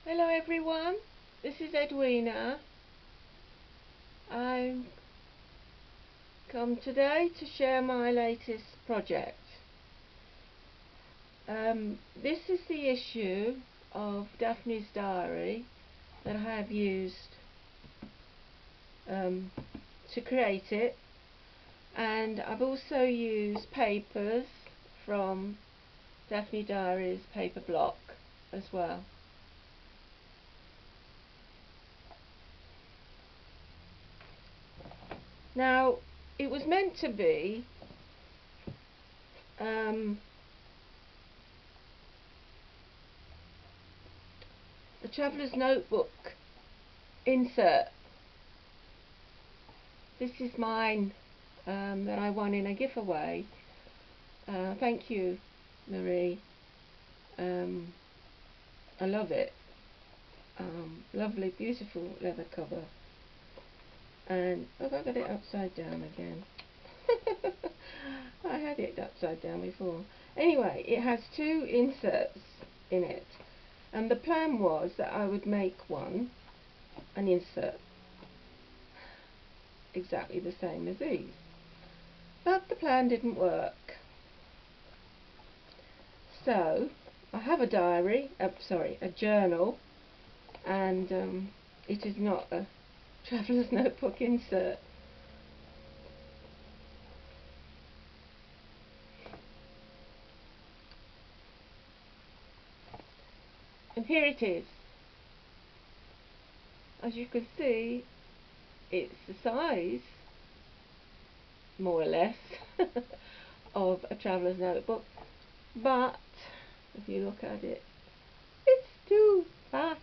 Hello everyone, this is Edwina. I've come today to share my latest project. This is the issue of Daphne's diary that I have used to create it, and I've also used papers from Daphne Diary's paper block as well. Now, it was meant to be a traveller's notebook insert. This is mine that I won in a giveaway. Thank you, Marie. I love it. Lovely, beautiful leather cover. And have I got it upside down again? I had it upside down before. Anyway, it has two inserts in it, and the plan was that I would make an insert exactly the same as these, but the plan didn't work. So I have a diary, a journal, and it is not a traveller's notebook insert. And here it is. As you can see, it's the size, more or less, of a traveller's notebook, but if you look at it, it's too fat.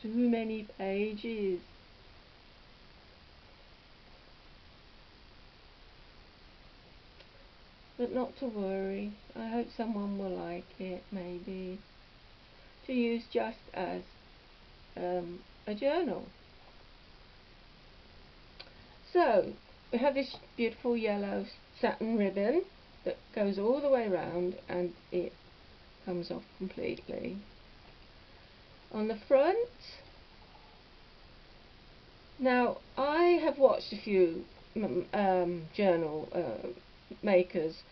Too many pages. But not to worry, I hope someone will like it, maybe, to use just as a journal. So, we have this beautiful yellow satin ribbon that goes all the way around, and it comes off completely. On the front, now I have watched a few journal makers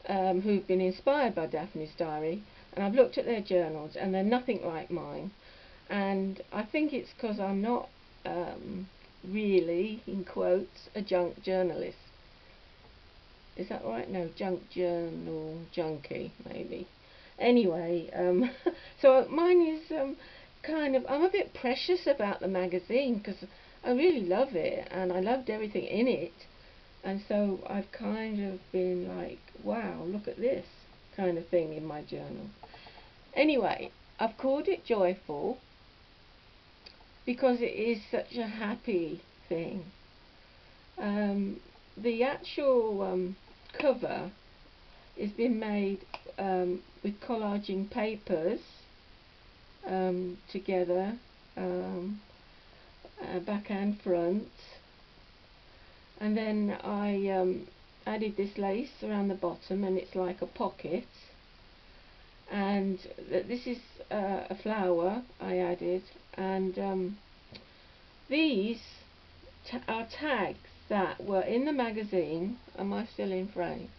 who've been inspired by Daphne's diary, and I've looked at their journals and they're nothing like mine, and I think it's because I'm not really, in quotes, a junk journalist. Is that right? No, junk journal junkie, maybe. Anyway, so mine is I'm a bit precious about the magazine because I really love it and I loved everything in it, and so I've kind of been like, wow, look at this kind of thing in my journal. Anyway, I've called it Joyful because it is such a happy thing. The actual cover has been made with collaging papers together, back and front, and then I added this lace around the bottom, and it's like a pocket, and this is a flower I added, and these are tags that were in the magazine. Am I still in frame?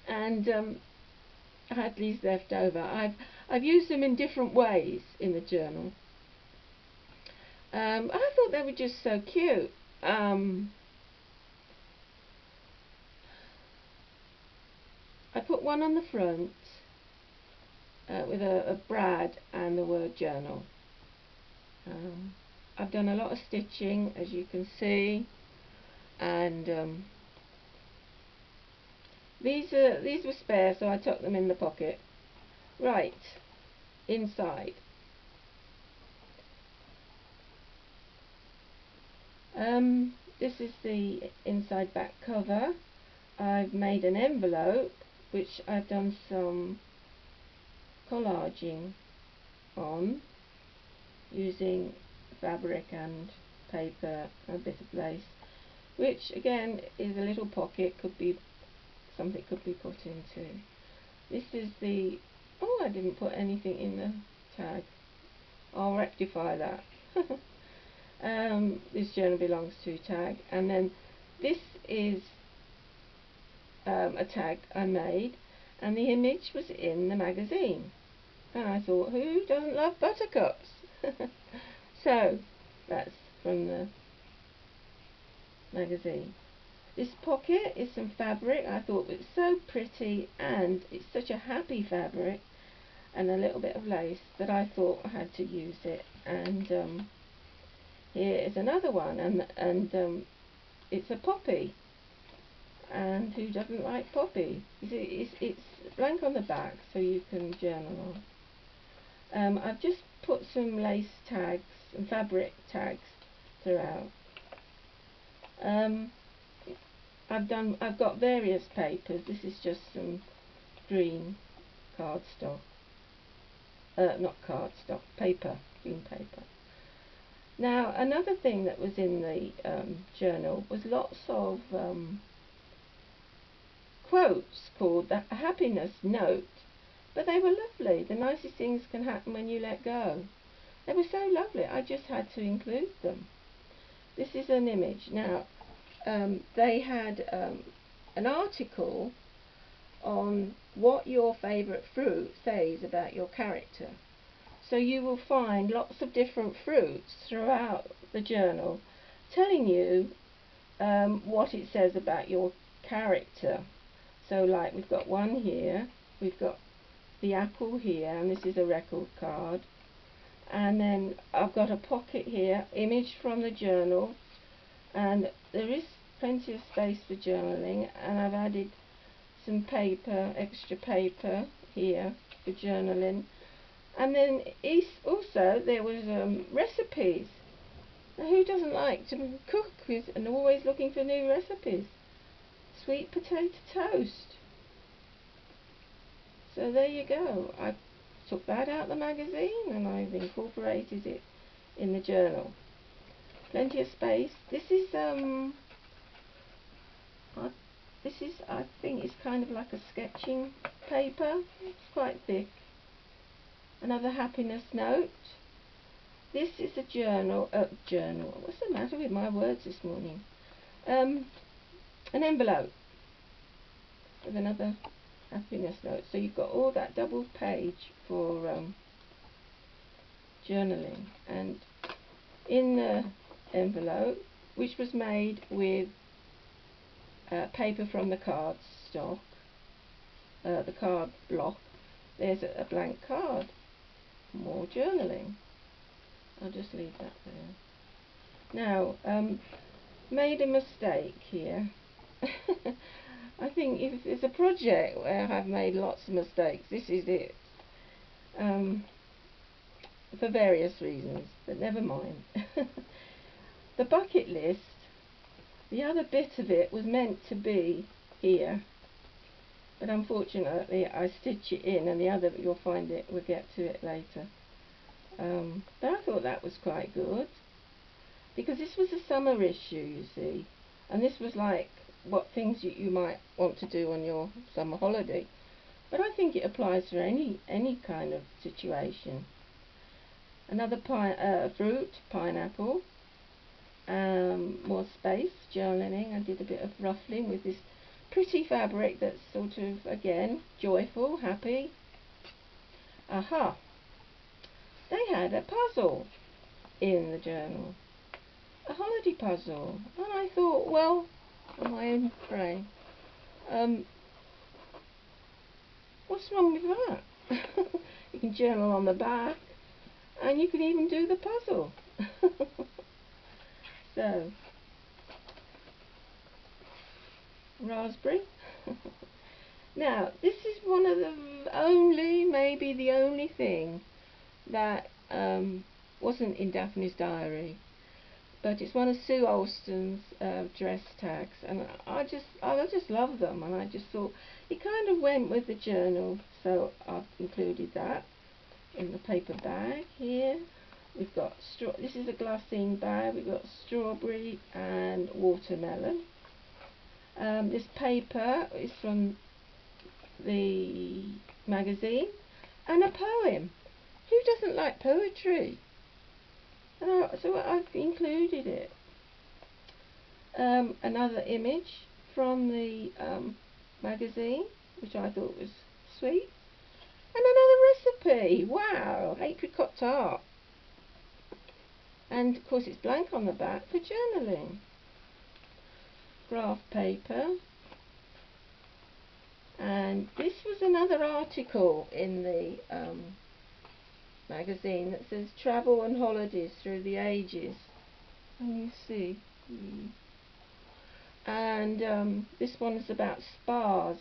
And I had these left over. I've used them in different ways in the journal. I thought they were just so cute. I put one on the front with a brad and the word journal. I've done a lot of stitching, as you can see, and these were spare, so I tucked them in the pocket. Right, inside. This is the inside back cover. I've made an envelope which I've done some collaging on using fabric and paper and a bit of lace, which again is a little pocket, could be something could be put into. This is the, oh, I didn't put anything in the tag. I'll rectify that. This journal belongs to tag, and then this is a tag I made, and the image was in the magazine, and I thought, who doesn't love buttercups? So that's from the magazine. This pocket is some fabric. I thought it was so pretty, and it's such a happy fabric, and a little bit of lace, that I thought I had to use it. And here is another one, and it's a poppy, and who doesn't like poppy? It's blank on the back, so you can journal on. I've just put some lace tags and fabric tags throughout. I've got various papers. This is just some green cardstock. Not cardstock, paper, green paper. Now, another thing that was in the journal was lots of quotes called the happiness note, but they were lovely. The nicest things can happen when you let go. They were so lovely, I just had to include them. This is an image. Now, they had an article on what your favourite fruit says about your character. So you will find lots of different fruits throughout the journal telling you what it says about your character. So like we've got one here, we've got the apple here, and this is a record card. And then I've got a pocket here, image from the journal, and there is plenty of space for journaling, and I've added some paper, extra paper here for journaling. And then also there was recipes. Now, who doesn't like to cook and always looking for new recipes? Sweet potato toast. So there you go. I took that out of the magazine and I've incorporated it in the journal. Plenty of space. This is I think it's kind of like a sketching paper. It's quite thick. Another happiness note. This is a journal. What's the matter with my words this morning? An envelope with another happiness note. So you've got all that double page for journaling, and in the envelope, which was made with paper from the card stock, the card block, there's a blank card. More journaling. I'll just leave that there. Now, made a mistake here. I think if it's a project where I've made lots of mistakes, this is it. For various reasons, but never mind. The bucket list, the other bit of it was meant to be here, but unfortunately I stitch it in, and the other, you'll find it, we'll get to it later. But I thought that was quite good, because this was a summer issue, you see, and this was like what things you might want to do on your summer holiday. But I think it applies for any kind of situation. Another fruit, pineapple. More space, journaling. I did a bit of ruffling with this pretty fabric that's sort of, again, joyful, happy. Aha! They had a puzzle in the journal. A holiday puzzle. And I thought, well, on my own brain, what's wrong with that? You can journal on the back, and you can even do the puzzle. So, raspberry. Now, this is one of the only, maybe the only thing that wasn't in Daphne's diary, but it's one of Sue Alston's dress tags, and I just love them, and I just thought it kind of went with the journal, so I've included that in the paper bag here. We've got this is a glassine bag. We've got strawberry and watermelon. This paper is from the magazine, and a poem Who doesn't like poetry? So I've included it. Another image from the magazine, which I thought was sweet. And another recipe. Wow, apricot tart. And of course it's blank on the back for journaling. Graph paper. And this was another article in the magazine that says travel and holidays through the ages. And you see. And this one's about spas.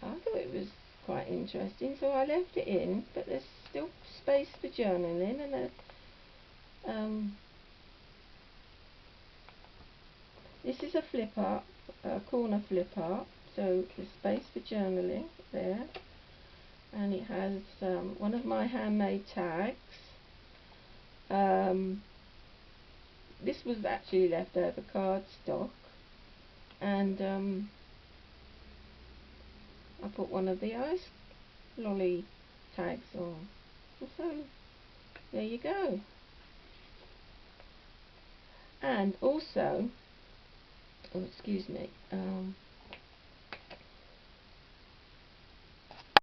I thought it was quite interesting, so I left it in, but there's still space for journaling, and this is a flip up, a corner flip up, so there's space for journaling there, and it has one of my handmade tags. This was actually leftover cardstock, and I put one of the ice lolly tags on. So there you go. And also, oh excuse me,